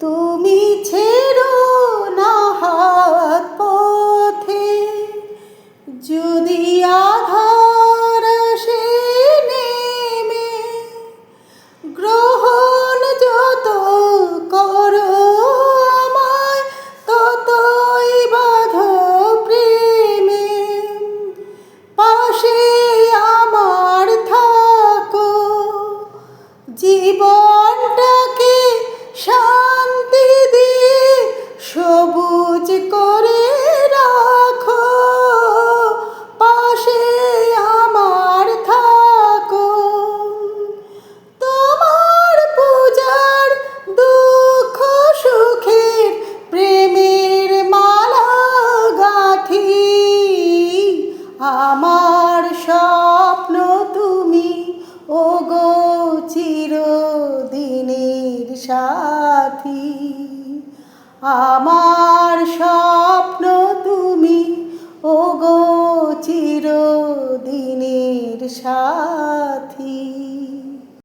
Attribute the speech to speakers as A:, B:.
A: তুমি ছেড়ো না হাত পথে, যদি আধার আসে নেমে, গ্রহণ যত করো আমায় ততই বাঁধো প্রেমে। পাশে আমার থাকো, জীবনটাকে শান্তি দিয়ে সবুজ করে রাখো। পাশে আমার থাকো, তোমার পূজার দুঃখ সুখের প্রেমের মালা গাঁথি। আমার স্বপ্ন তুমি, ওগো চিরদিনের সাথী। আমার স্বপ্ন তুমি, ওগো চিরদিনের সাথী।